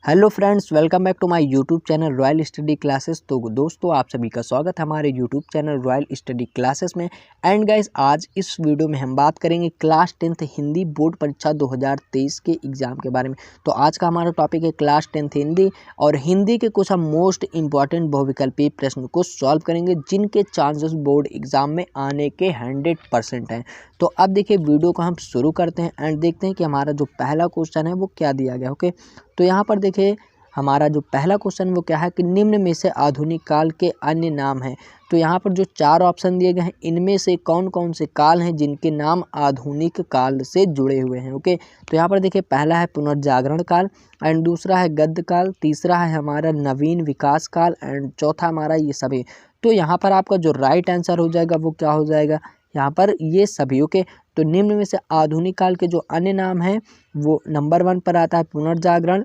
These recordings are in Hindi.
Hello friends, welcome back to my YouTube channel royal study classes. तो दोस्तों, आप सभी का स्वागत है हमारे YouTube channel royal study classes में। एंड गाइस, आज इस वीडियो में हम बात करेंगे क्लास 10th हिंदी बोर्ड परीक्षा 2023 के एग्जाम के बारे में। तो आज का हमारा टॉपिक है क्लास 10th हिंदी, और हिंदी के कुछ हम मोस्ट इंपॉर्टेंट बहुविकल्पीय प्रश्न को सॉल्व करेंगे जिनके चांसेस बोर्ड एग्जाम में आने के 100% हैं। तो अब देखिए, वीडियो को हम शुरू करते हैं एंड देखते हैं कि हमारा जो पहला क्वेश्चन है वो क्या दिया गया। ओके, तो यहाँ पर देखिए, हमारा जो पहला क्वेश्चन वो क्या है कि निम्न में से आधुनिक काल के अन्य नाम हैं। तो यहाँ पर जो चार ऑप्शन दिए गए हैं, इनमें से कौन कौन से काल हैं जिनके नाम आधुनिक काल से जुड़े हुए हैं। ओके, तो यहाँ पर देखिए, पहला है पुनर्जागरण काल, एंड दूसरा है गद्य काल, तीसरा है हमारा नवीन विकास काल, एंड चौथा हमारा ये सभी। तो यहाँ पर आपका जो राइट आंसर हो जाएगा वो क्या हो जाएगा, यहाँ पर ये सभी। ओके, तो निम्न में से आधुनिक काल के जो अन्य नाम हैं वो नंबर 1 पर आता है पुनर्जागरण,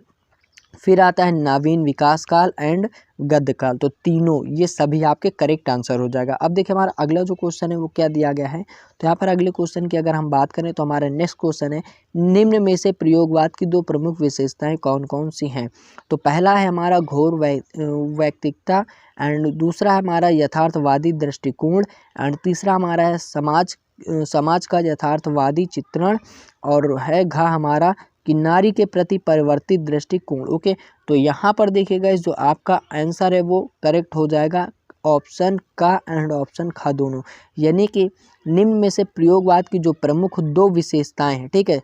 फिर आता है नवीन विकास काल एंड गद्य काल। तो तीनों ये सभी आपके करेक्ट आंसर हो जाएगा। अब देखिए, हमारा अगला जो क्वेश्चन है वो क्या दिया गया है। तो यहाँ पर अगले क्वेश्चन की अगर हम बात करें तो हमारा नेक्स्ट क्वेश्चन है, निम्न में से प्रयोगवाद की दो प्रमुख विशेषताएं कौन कौन सी हैं। तो पहला है हमारा घोर वैयक्तिकता, एंड दूसरा है हमारा यथार्थवादी दृष्टिकोण, एंड तीसरा हमारा है समाज का यथार्थवादी चित्रण, और है घ हमारा कि नारी के प्रति परिवर्तित दृष्टिकोण। ओके, तो यहाँ पर देखिएगा, इस जो आपका आंसर है वो करेक्ट हो जाएगा ऑप्शन का एंड ऑप्शन खा दोनों। यानी कि निम्न में से प्रयोगवाद की जो प्रमुख दो विशेषताएं हैं, ठीक है,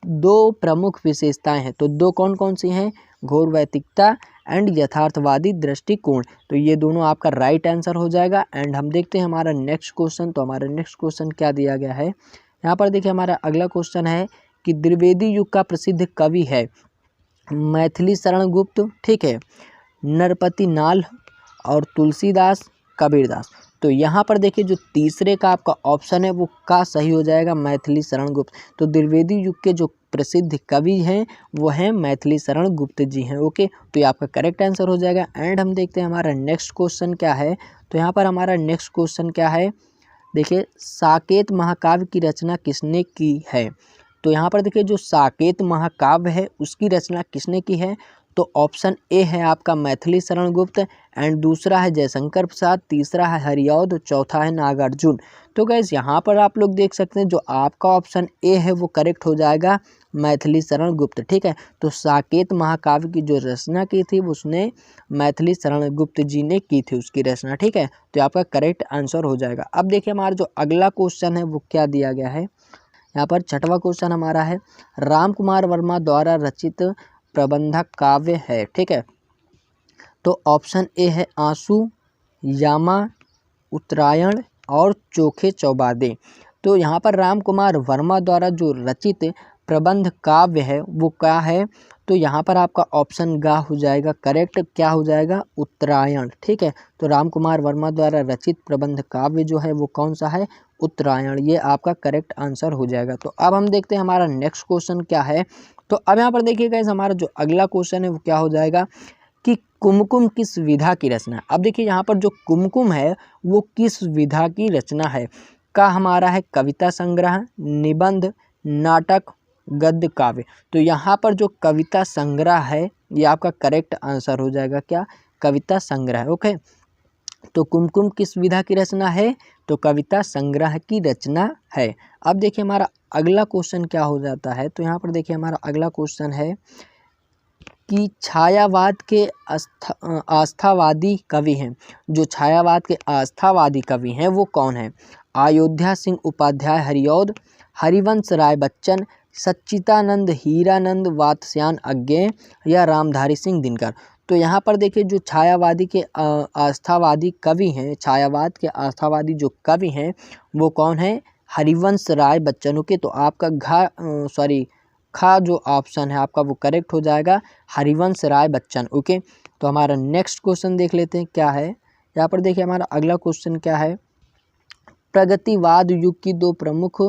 दो प्रमुख विशेषताएं हैं। तो दो कौन कौन सी हैं, घोर वैयक्तिकता एंड यथार्थवादी दृष्टिकोण। तो ये दोनों आपका राइट आंसर हो जाएगा। एंड हम देखते हैं हमारा नेक्स्ट क्वेश्चन। तो हमारा नेक्स्ट क्वेश्चन क्या दिया गया है, यहाँ पर देखिए, हमारा अगला क्वेश्चन है कि द्विवेदी युग का प्रसिद्ध कवि है मैथिली शरण गुप्त, ठीक है, नरपति नाल और तुलसीदास कबीरदास। तो यहाँ पर देखिए, जो तीसरे का आपका ऑप्शन है वो का सही हो जाएगा, मैथिली शरण गुप्त। तो द्विवेदी युग के जो प्रसिद्ध कवि हैं वो हैं मैथिली शरण गुप्त जी हैं। ओके, तो ये आपका करेक्ट आंसर हो जाएगा। एंड हम देखते हैं हमारा नेक्स्ट क्वेश्चन क्या है। तो यहाँ पर हमारा नेक्स्ट क्वेश्चन क्या है, देखिए, साकेत महाकाव्य की रचना किसने की है। तो यहाँ पर देखिए, जो साकेत महाकाव्य है उसकी रचना किसने की है। तो ऑप्शन ए है आपका मैथिली शरण गुप्त, एंड दूसरा है जयशंकर प्रसाद, तीसरा है हरिऔध, चौथा है नागार्जुन। तो गैस, यहाँ पर आप लोग देख सकते हैं, जो आपका ऑप्शन ए है वो करेक्ट हो जाएगा, मैथिली शरण गुप्त, ठीक है। तो साकेत महाकाव्य की जो रचना की थी उसने मैथिली शरण गुप्त जी ने की थी उसकी रचना, ठीक है। तो आपका करेक्ट आंसर हो जाएगा। अब देखिए, हमारा जो अगला क्वेश्चन है वो क्या दिया गया है। यहाँ पर छठवां क्वेश्चन हमारा है, राम कुमार वर्मा द्वारा रचित प्रबंधक काव्य है, ठीक है। तो ऑप्शन ए है आंसू, यामा, उत्तरायण और चोखे चौबादे। तो यहाँ पर राम कुमार वर्मा द्वारा जो रचित प्रबंध काव्य है वो क्या है। तो यहाँ पर आपका ऑप्शन गा हो जाएगा करेक्ट, क्या हो जाएगा, उत्तरायण, ठीक है। तो राम कुमार वर्मा द्वारा रचित प्रबंध काव्य जो है वो कौन सा है, उत्तरायण। ये आपका करेक्ट आंसर हो जाएगा। तो अब हम देखते हैं हमारा नेक्स्ट क्वेश्चन क्या है। तो अब यहाँ पर देखिएगा, हमारा जो अगला क्वेश्चन है वो क्या हो जाएगा कि कुमकुम किस विधा की रचना है। अब देखिए, यहाँ पर जो कुमकुम है वो किस विधा की रचना है। का हमारा है कविता संग्रह, निबंध, नाटक, गद्य काव्य। तो यहाँ पर जो कविता संग्रह है ये आपका करेक्ट आंसर हो जाएगा, क्या, कविता संग्रह। ओके, तो कुमकुम किस विधा की रचना है, तो कविता संग्रह की रचना है। अब देखिए, हमारा अगला क्वेश्चन क्या हो जाता है। तो यहाँ पर देखिए, हमारा अगला क्वेश्चन है कि छायावाद के आस्थावादी कवि हैं, जो छायावाद के आस्थावादी कवि हैं वो कौन है। अयोध्या सिंह उपाध्याय हरिऔध, हरिवंश राय बच्चन, सच्चिदानंद हीरानंद वात्स्यायन अज्ञेय, या रामधारी सिंह दिनकर। तो यहाँ पर देखिए, जो छायावादी के आस्थावादी कवि हैं, छायावाद के आस्थावादी जो कवि हैं वो कौन है, हरिवंश राय बच्चन। ओके, तो आपका खा जो ऑप्शन है आपका वो करेक्ट हो जाएगा, हरिवंश राय बच्चन। ओके, तो हमारा नेक्स्ट क्वेश्चन देख लेते हैं क्या है। यहाँ पर देखिए, हमारा अगला क्वेश्चन क्या है, प्रगतिवाद युग की दो प्रमुख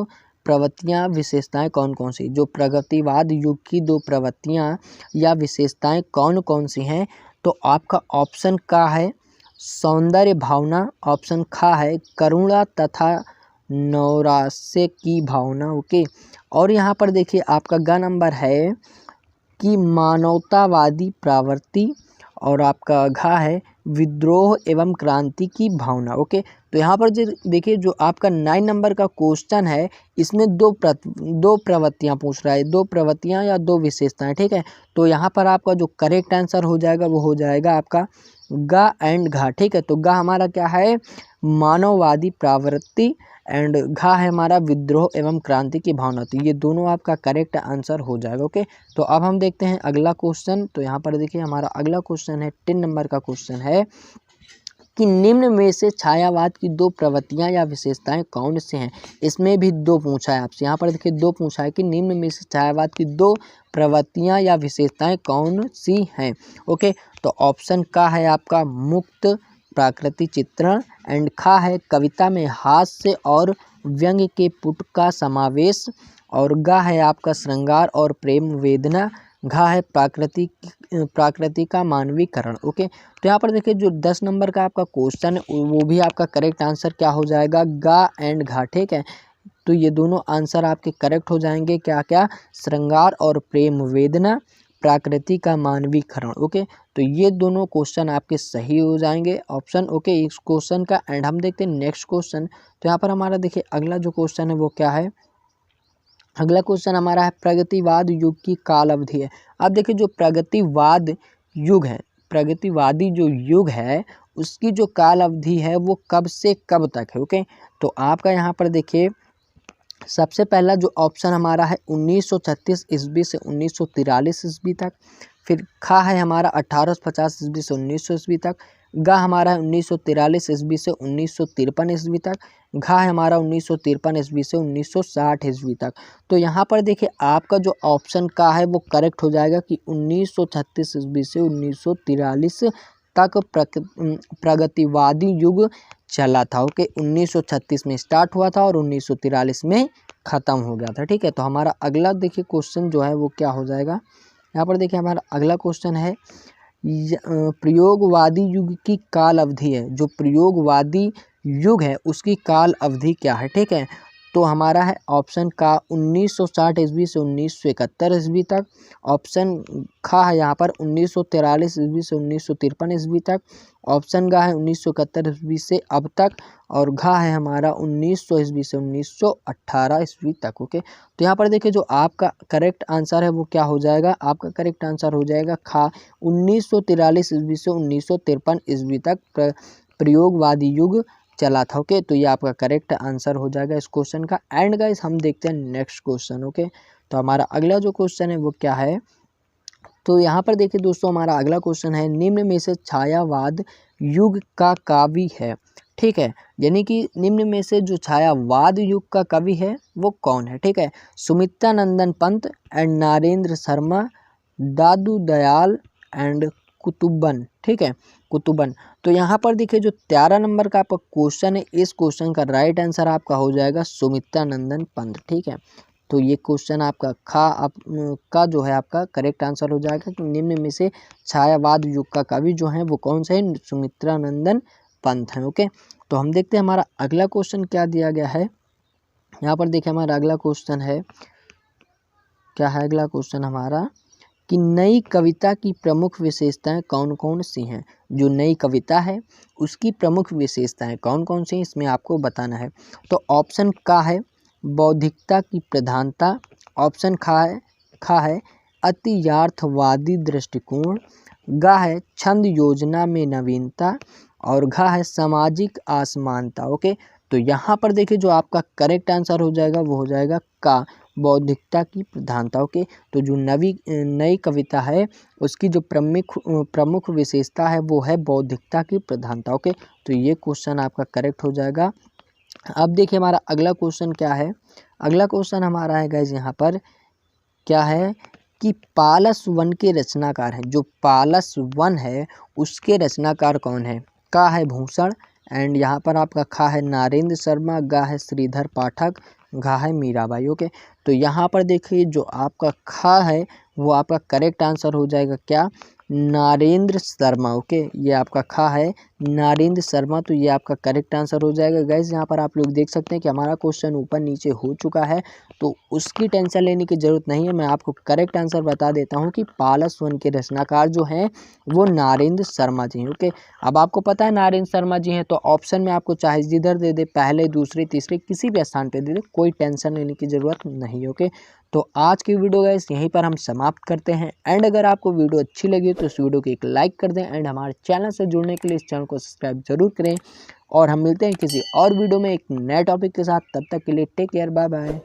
प्रवृत्तियां विशेषताएं कौन कौन सी। जो प्रगतिवाद युग की दो प्रवृत्तियां या विशेषताएं कौन कौन सी हैं। तो आपका ऑप्शन का है सौंदर्य भावना, ऑप्शन खा है करुणा तथा नौराश्य की भावना। ओके, और यहाँ पर देखिए, आपका ग नंबर है कि मानवतावादी प्रवृत्ति, और आपका घा है विद्रोह एवं क्रांति की भावना। ओके, तो यहाँ पर जो देखिए जो आपका 9 नंबर का क्वेश्चन है, इसमें दो प्रवृत्तियाँ पूछ रहा है, दो प्रवृत्तियाँ या दो विशेषताएं। ठीक है, तो यहाँ पर आपका जो करेक्ट आंसर हो जाएगा वो हो जाएगा आपका गा एंड घा। ठीक है, तो गा हमारा क्या है, मानववादी प्रवृत्ति, एंड घा है हमारा विद्रोह एवं क्रांति की भावना। तो ये दोनों आपका करेक्ट आंसर हो जाएगा। ओके, तो अब हम देखते हैं अगला क्वेश्चन। तो यहाँ पर देखिए हमारा अगला क्वेश्चन है 10 नंबर का क्वेश्चन है कि निम्न में से छायावाद की दो प्रवृत्तियां या विशेषताएं कौन सी हैं। इसमें भी दो पूछा है आपसे, यहाँ पर देखिए दो पूछा है कि निम्न में से छायावाद की दो प्रवृत्तियां या विशेषताएं कौन सी हैं। ओके, तो ऑप्शन का है आपका मुक्त प्राकृतिक चित्रण, एंड खा है कविता में हास्य और व्यंग्य के पुट का समावेश, और गा है आपका श्रृंगार और प्रेम वेदना, घा है प्राकृतिक का मानवीकरण। ओके, तो यहाँ पर देखिए जो 10 नंबर का आपका क्वेश्चन है वो भी आपका करेक्ट आंसर क्या हो जाएगा, गा एंड घा। ठीक है, तो ये दोनों आंसर आपके करेक्ट हो जाएंगे, क्या क्या, श्रृंगार और प्रेम वेदना, प्रकृति का मानवीकरण। ओके, तो ये दोनों क्वेश्चन आपके सही हो जाएंगे ऑप्शन। ओके, इस क्वेश्चन का एंड हम देखते हैं नेक्स्ट क्वेश्चन। तो यहाँ पर हमारा देखिए अगला जो क्वेश्चन है वो क्या है, अगला क्वेश्चन हमारा है प्रगतिवाद युग की काल अवधि है। अब देखिए जो प्रगतिवाद युग है, प्रगतिवादी जो युग है उसकी जो काल अवधि है वो कब से कब तक है। ओके, तो आपका यहाँ पर देखिए सबसे पहला जो ऑप्शन हमारा है 1936 ईस्वी से 1943 ईस्वी तक, फिर खा है हमारा 1850 ईस्वी से 1900 ईस्वी तक, गा हमारा है 1943 ईस्वी से 1953 ईस्वी तक, घा है हमारा 1953 ईस्वी से 1960 ईस्वी तक। तो यहाँ पर देखिए आपका जो ऑप्शन का है वो करेक्ट हो जाएगा कि 1936 ईस्वी से 1943 तक प्रगतिवादी युग चला था। ओके, 1936 में स्टार्ट हुआ था और 1943 में ख़त्म हो गया था। ठीक है, तो हमारा अगला देखिए क्वेश्चन जो है वो क्या हो जाएगा, यहाँ पर देखिए हमारा अगला क्वेश्चन है प्रयोगवादी युग की काल अवधि है। जो प्रयोगवादी युग है उसकी काल अवधि क्या है। ठीक है, तो हमारा है ऑप्शन का 1960 ईस्वी से 1971 ईस्वी तक, ऑप्शन खा है यहाँ पर 1943 ईस्वी से 1953 ईस्वी तक, ऑप्शन गा है 1971 ईस्वी से अब तक, और घा है हमारा 1900 ईस्वी से 1918 ईस्वी तक। ओके, तो यहाँ पर देखिए जो आपका करेक्ट आंसर है वो क्या हो जाएगा, आपका करेक्ट आंसर हो जाएगा खा 1943 ईस्वी से 1953 ईस्वी तक प्रयोगवादी युग चला था। ओके, तो ये आपका करेक्ट आंसर हो जाएगा इस क्वेश्चन का। एंड गाइस हम देखते हैं नेक्स्ट क्वेश्चन। ओके, तो हमारा अगला जो क्वेश्चन है वो क्या है, तो यहाँ पर देखिए दोस्तों हमारा अगला क्वेश्चन है निम्न में से छायावाद युग का कवि है। ठीक है, यानी कि निम्न में से जो छायावाद युग का कवि है वो कौन है। ठीक है, सुमित्रा नंदन पंत एंड नरेंद्र शर्मा, दादू दयाल एंड कुतुबन। ठीक है, कुतुबन। तो यहाँ पर देखिए जो 13 नंबर का आपका क्वेश्चन है, इस क्वेश्चन का राइट आंसर आपका हो जाएगा सुमित्रा नंदन पंत। ठीक है, तो ये क्वेश्चन आपका का जो है आपका करेक्ट आंसर हो जाएगा कि निम्न में से छायावाद युग का कवि जो है वो कौन सा है, सुमित्रा नंदन पंत है। ओके, तो हम देखते हैं हमारा अगला क्वेश्चन क्या दिया गया है। यहाँ पर देखिए हमारा अगला क्वेश्चन है, क्या है अगला क्वेश्चन हमारा कि नई कविता की प्रमुख विशेषताएं कौन कौन सी हैं। जो नई कविता है उसकी प्रमुख विशेषताएं कौन कौन सी हैं इसमें आपको बताना है। तो ऑप्शन का है बौद्धिकता की प्रधानता, ऑप्शन खा है अतियार्थवादी दृष्टिकोण, गा है छंद योजना में नवीनता, और घा है सामाजिक असमानता। ओके, तो यहाँ पर देखिए जो आपका करेक्ट आंसर हो जाएगा वो हो जाएगा का बौद्धिकता की प्रधानता। ओके, तो जो नई कविता है उसकी जो प्रमुख विशेषता है वो है बौद्धिकता की प्रधानता। ओके, तो ये क्वेश्चन आपका करेक्ट हो जाएगा। अब देखिए हमारा अगला क्वेश्चन क्या है, अगला क्वेश्चन हमारा है गाइज यहाँ पर क्या है कि पालस वन के रचनाकार हैं। जो पालस वन है उसके रचनाकार कौन है। का है भूषण, एंड यहाँ पर आपका खा है नरेंद्र शर्मा, गा है श्रीधर पाठक, घा है मीराबाई। ओके, तो यहाँ पर देखिए जो आपका खा है वो आपका करेक्ट आंसर हो जाएगा क्या, नरेंद्र शर्मा। ओके, ये आपका खा है नरेंद्र शर्मा, तो ये आपका करेक्ट आंसर हो जाएगा। गाइस यहाँ पर आप लोग देख सकते हैं कि हमारा क्वेश्चन ऊपर नीचे हो चुका है, तो उसकी टेंशन लेने की ज़रूरत नहीं है। मैं आपको करेक्ट आंसर बता देता हूँ कि पालस वन के रचनाकार जो हैं वो नरेंद्र शर्मा जी हैं। ओके, अब आपको पता है नरेंद्र शर्मा जी हैं, तो ऑप्शन में आपको चाहे जिधर दे दे, पहले दूसरे तीसरे किसी भी स्थान पे दे दे, कोई टेंशन लेने की ज़रूरत नहीं। ओके, तो आज की वीडियो गाइस यहीं पर हम समाप्त करते हैं। एंड अगर आपको वीडियो अच्छी लगी तो इस वीडियो को एक लाइक कर दें, एंड हमारे चैनल से जुड़ने के लिए इस चैनल को सब्सक्राइब जरूर करें। और हम मिलते हैं किसी और वीडियो में एक नए टॉपिक के साथ। तब तक के लिए टेक केयर, बाय बाय।